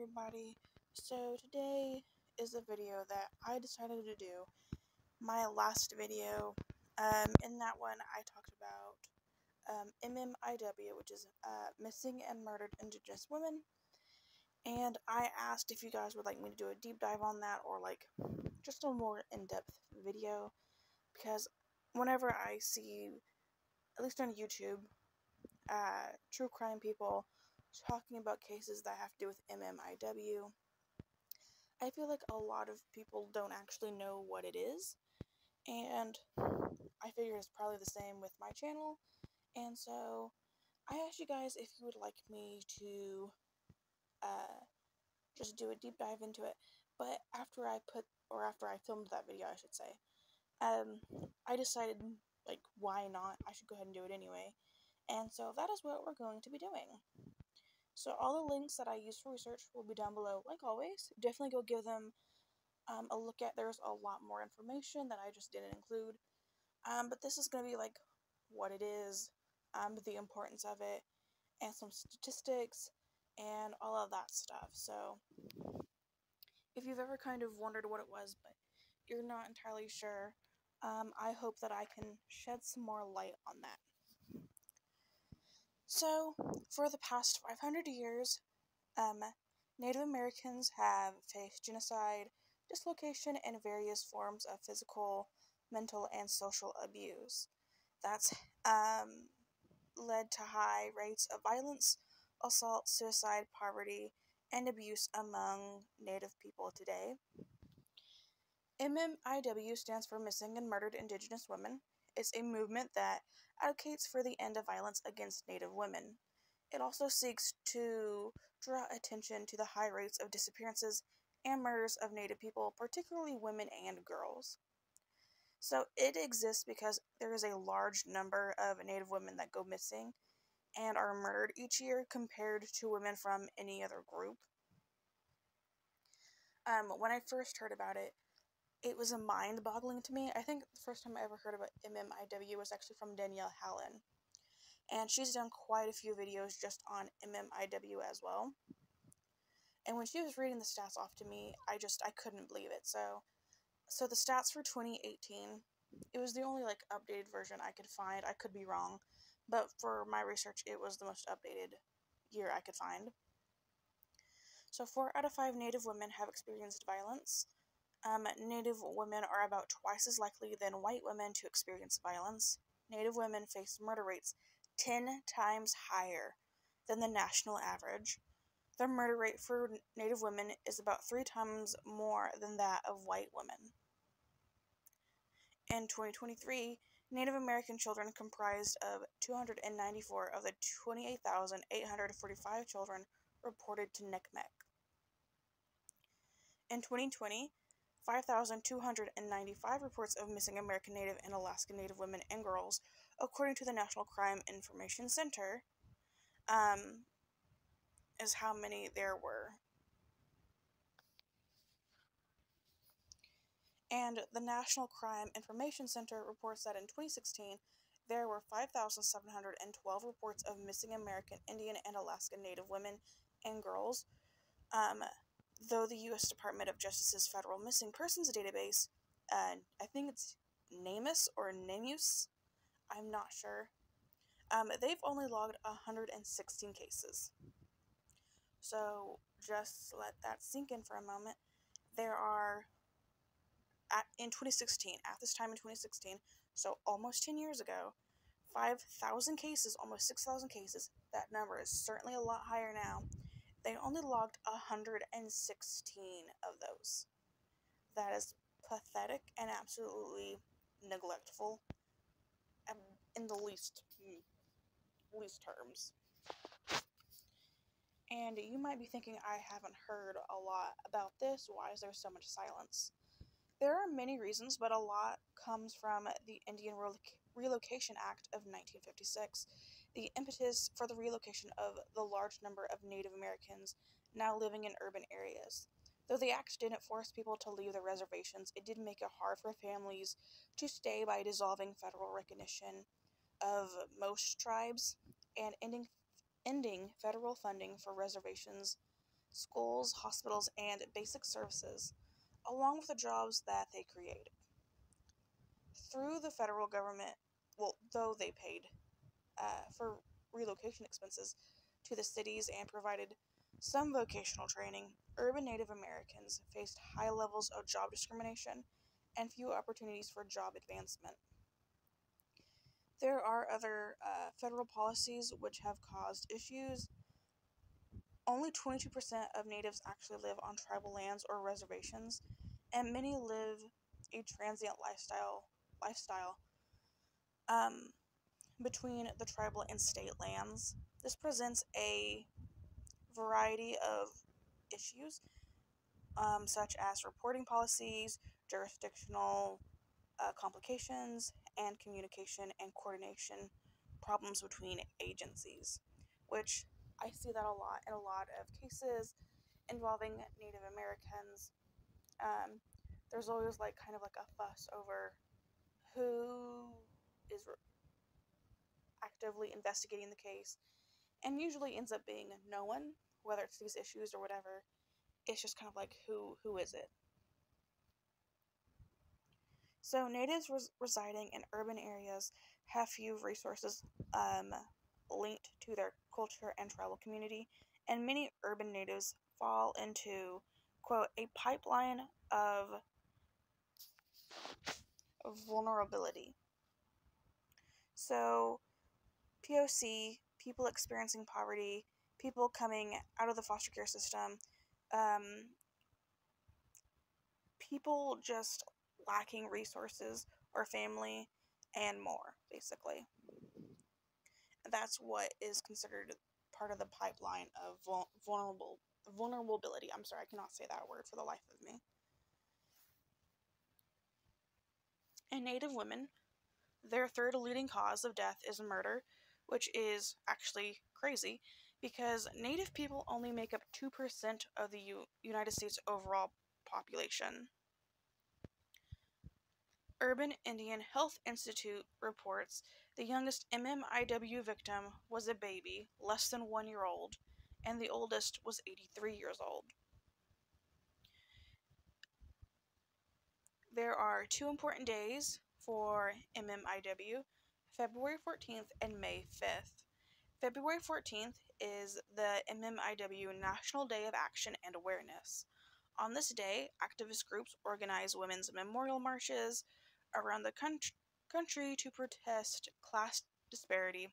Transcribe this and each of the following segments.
everybody. So today is a video that I decided to do. My last video, in that one I talked about MMIW, which is Missing and Murdered Indigenous Women, and I asked if you guys would like me to do a deep dive on that or like just a more in-depth video, because whenever I see, at least on YouTube, true crime people talking about cases that have to do with MMIW, I feel like a lot of people don't actually know what it is, and I figure it's probably the same with my channel, and so I asked you guys if you would like me to just do a deep dive into it. But after I filmed that video, I should say, I decided, like, why not? I should go ahead and do it anyway. And so that is what we're going to be doing. So all the links that I use for research will be down below, like always. Definitely go give them a look at. There's a lot more information that I just didn't include. But this is going to be like what it is, the importance of it, and some statistics, and all of that stuff. So if you've ever kind of wondered what it was, but you're not entirely sure, I hope that I can shed some more light on that. So, for the past 500 years, Native Americans have faced genocide, dislocation, and various forms of physical, mental, and social abuse. That's led to high rates of violence, assault, suicide, poverty, and abuse among Native people today. MMIW stands for Missing and Murdered Indigenous Women. It's a movement that advocates for the end of violence against Native women. It also seeks to draw attention to the high rates of disappearances and murders of Native people, particularly women and girls. So it exists because there is a large number of Native women that go missing and are murdered each year compared to women from any other group. When I first heard about it, it was mind-boggling to me. I think the first time I ever heard about MMIW was actually from Danielle Hallen, and she's done quite a few videos just on MMIW as well. And when she was reading the stats off to me, I couldn't believe it. So the stats for 2018, it was the only like updated version I could find. I could be wrong, but for my research, it was the most updated year I could find. So 4 out of 5 Native women have experienced violence. Native women are about twice as likely than white women to experience violence. Native women face murder rates 10 times higher than the national average. The murder rate for Native women is about 3 times more than that of white women. In 2023, Native American children comprised of 294 of the 28,845 children reported to NCMEC. In 2020, 5,295 reports of missing American Native and Alaska Native women and girls, according to the National Crime Information Center, is how many there were. And the National Crime Information Center reports that in 2016, there were 5,712 reports of missing American Indian and Alaska Native women and girls, though the U.S. Department of Justice's Federal Missing Persons Database, I think it's NamUs or NamUs, I'm not sure, they've only logged 116 cases. So just let that sink in for a moment. There are, in 2016, at this time in 2016, so almost 10 years ago, 5,000 cases, almost 6,000 cases. That number is certainly a lot higher now. They only logged 116 of those. That is pathetic and absolutely neglectful in the least terms. And you might be thinking, I haven't heard a lot about this. Why is there so much silence? There are many reasons, but a lot comes from the Indian Relocation Act of 1956, the impetus for the relocation of the large number of Native Americans now living in urban areas. Though the act didn't force people to leave their reservations, it did make it hard for families to stay by dissolving federal recognition of most tribes and ending federal funding for reservations schools, hospitals, and basic services, along with the jobs that they created. Through the federal government, though they paid for relocation expenses to the cities and provided some vocational training, urban Native Americans faced high levels of job discrimination and few opportunities for job advancement. There are other federal policies which have caused issues. Only 22% of natives actually live on tribal lands or reservations, and many live a transient lifestyle between the tribal and state lands. This presents a variety of issues, such as reporting policies, jurisdictional complications, and communication and coordination problems between agencies, which I see that a lot in a lot of cases involving Native Americans. There's always kind of a fuss over who is actively investigating the case, and usually ends up being no one, whether it's these issues or whatever. It's just kind of who is it? So natives residing in urban areas have few resources linked to their culture and tribal community, and many urban natives fall into, quote, a pipeline of vulnerability. So POC, people experiencing poverty, people coming out of the foster care system, people just lacking resources or family, and more, basically. That's what is considered part of the pipeline of vulnerability. I'm sorry, I cannot say that word for the life of me. In Native women, their third leading cause of death is murder, which is actually crazy because Native people only make up 2% of the United States overall population. Urban Indian Health Institute reports the youngest MMIW victim was a baby, less than 1 year old, and the oldest was 83 years old. There are two important days for MMIW, February 14th and May 5th. February 14th is the MMIW National Day of Action and Awareness. On this day, activist groups organize women's memorial marches around the country to protest class disparity,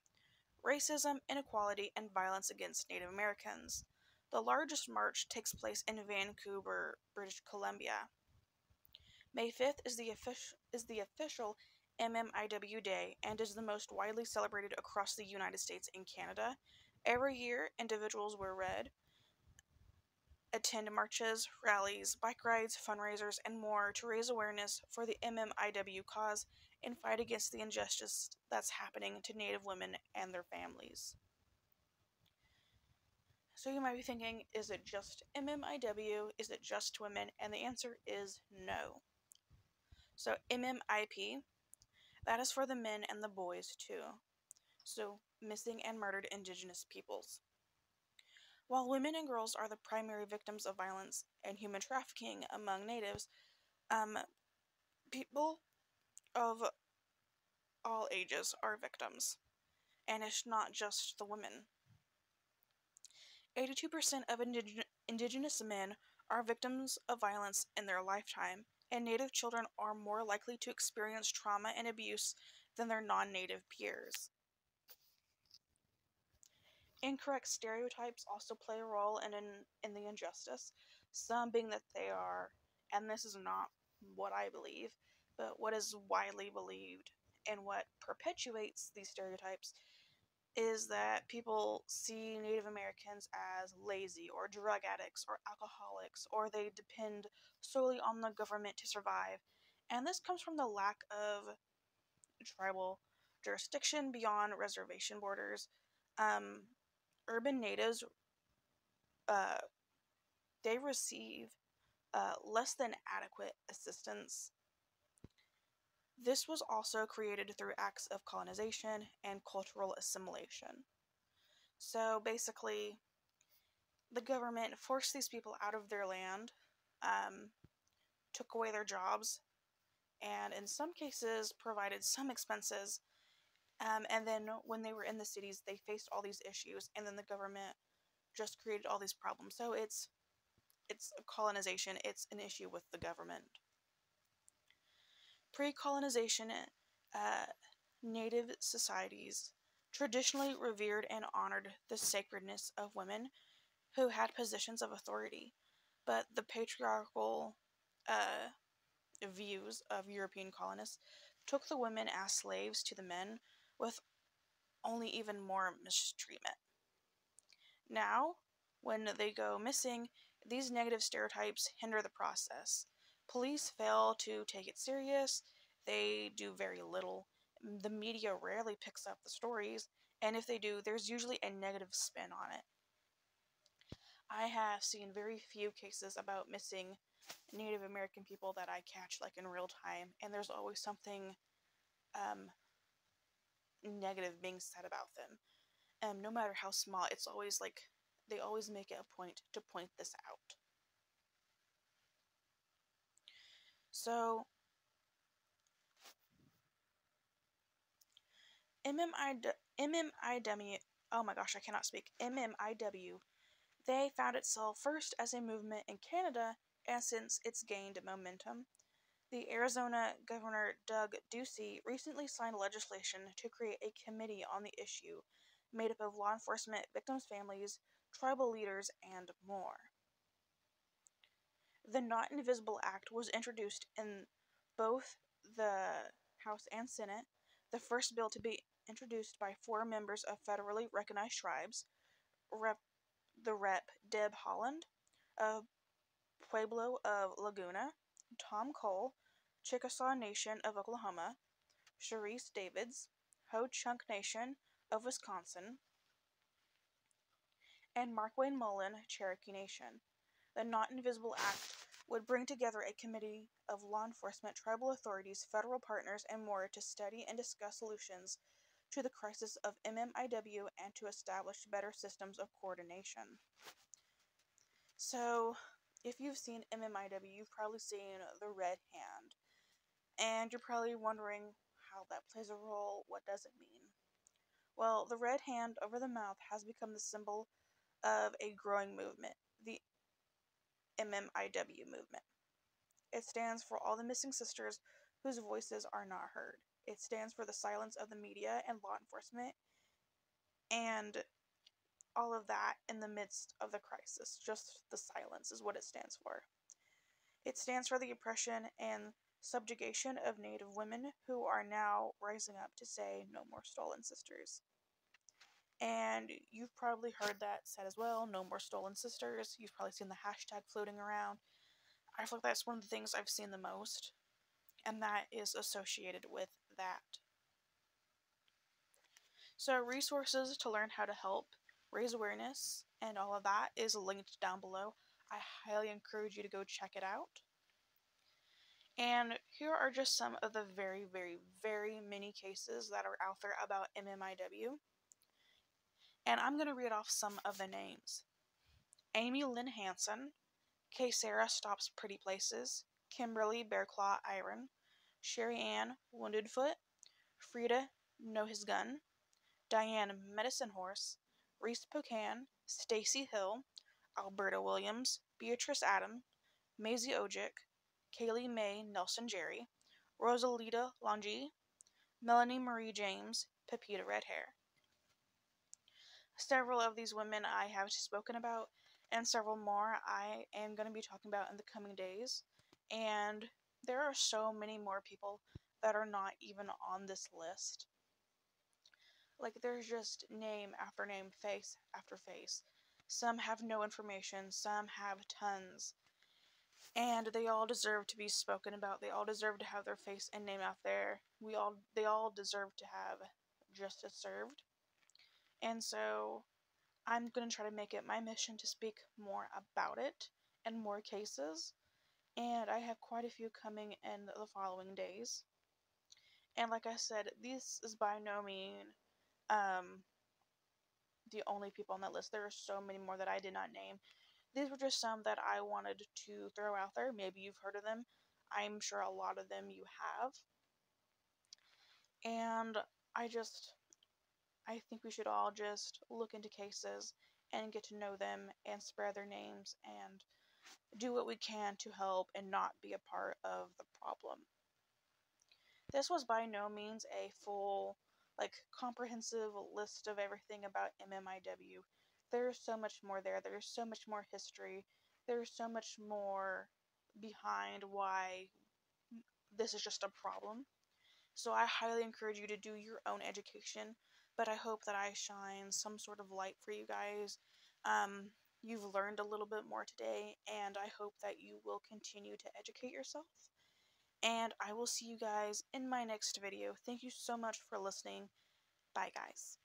racism, inequality, and violence against Native Americans. The largest march takes place in Vancouver, British Columbia. May 5th is the official MMIW Day and is the most widely celebrated across the United States and Canada. Every year, individuals wear red, attend marches, rallies, bike rides, fundraisers, and more to raise awareness for the MMIW cause and fight against the injustice that's happening to Native women and their families. So you might be thinking, is it just MMIW? Is it just women? And the answer is no. So MMIP, that is for the men and the boys too. So missing and murdered Indigenous peoples. While women and girls are the primary victims of violence and human trafficking among natives, people of all ages are victims, and it's not just the women. 82% of Indigenous men are victims of violence in their lifetime, and Native children are more likely to experience trauma and abuse than their non-Native peers. Incorrect stereotypes also play a role in the injustice, some being that they are, and this is not what I believe, but what is widely believed and what perpetuates these stereotypes is that people see Native Americans as lazy or drug addicts or alcoholics, or they depend solely on the government to survive. And this comes from the lack of tribal jurisdiction beyond reservation borders. Urban natives, they receive less than adequate assistance. This was also created through acts of colonization and cultural assimilation. So basically, the government forced these people out of their land, took away their jobs, and in some cases provided some expenses. And then when they were in the cities, they faced all these issues, and then the government just created all these problems. So it's colonization. It's an issue with the government. Pre-colonization, Native societies traditionally revered and honored the sacredness of women who had positions of authority, but the patriarchal uh, views of European colonists took the women as slaves to the men, with only even more mistreatment. Now, when they go missing, these negative stereotypes hinder the process. Police fail to take it serious, they do very little. The media rarely picks up the stories, and if they do, there's usually a negative spin on it. I have seen very few cases about missing Native American people that I catch like in real time, and there's always something um, negative being said about them. No matter how small, it's always like they always make it a point to point this out. So, MMIW, oh my gosh, I cannot speak. MMIW, they found itself first as a movement in Canada, and since it's gained momentum, the Arizona Governor Doug Ducey recently signed legislation to create a committee on the issue, made up of law enforcement, victims' families, tribal leaders, and more. The Not Invisible Act was introduced in both the House and Senate, the first bill to be introduced by 4 members of federally recognized tribes, Rep. Deb Haaland of Pueblo of Laguna, Tom Cole, Chickasaw Nation of Oklahoma, Sharice Davids, Ho Chunk Nation of Wisconsin, and Mark Wayne Mullen, Cherokee Nation. The Not Invisible Act would bring together a committee of law enforcement, tribal authorities, federal partners, and more to study and discuss solutions to the crisis of MMIW and to establish better systems of coordination. So, if you've seen MMIW, you've probably seen the red hand, and you're probably wondering how that plays a role. What does it mean? Well, the red hand over the mouth has become the symbol of a growing movement, the MMIW movement. It stands for all the missing sisters whose voices are not heard. It stands for the silence of the media and law enforcement, and all of that in the midst of the crisis. Just the silence is what it stands for. It stands for the oppression and subjugation of Native women who are now rising up to say no more stolen sisters. And you've probably heard that said as well, no more stolen sisters. You've probably seen the hashtag floating around. I feel like that's one of the things I've seen the most, and that is associated with that. So resources to learn how to help raise awareness and all of that is linked down below. I highly encourage you to go check it out. And here are just some of the very, very, very many cases that are out there about MMIW. And I'm going to read off some of the names. Amy Lynn Hansen, K. Sarah Stops Pretty Places, Kimberly Bearclaw Iron, Sherry Ann Woundedfoot, Frida Know His Gun, Diane Medicine Horse, Reese Pocan, Stacy Hill, Alberta Williams, Beatrice Adam, Maisie Ojic, Kaylee Mae Nelson Jerry, Rosalita Longy, Melanie Marie James, Pepita Redhair. Several of these women I have spoken about, and several more I am going to be talking about in the coming days. And there are so many more people that are not even on this list. Like, there's just name after name, face after face. Some have no information, some have tons. And they all deserve to be spoken about. They all deserve to have their face and name out there. They all deserve to have justice served. And so I'm going to try to make it my mission to speak more about it and more cases. And I have quite a few coming in the following days. And like I said, this is by no means the only people on that list. There are so many more that I did not name. These were just some that I wanted to throw out there. Maybe you've heard of them. I'm sure a lot of them you have. And I just, I think we should all just look into cases and get to know them and spread their names and do what we can to help and not be a part of the problem. This was by no means a full, comprehensive list of everything about MMIW. There's so much more there. There's so much more history. There's so much more behind why this is just a problem. So I highly encourage you to do your own education, but I hope that I shine some sort of light for you guys. You've learned a little bit more today, and I hope that you will continue to educate yourself. And I will see you guys in my next video. Thank you so much for listening. Bye, guys.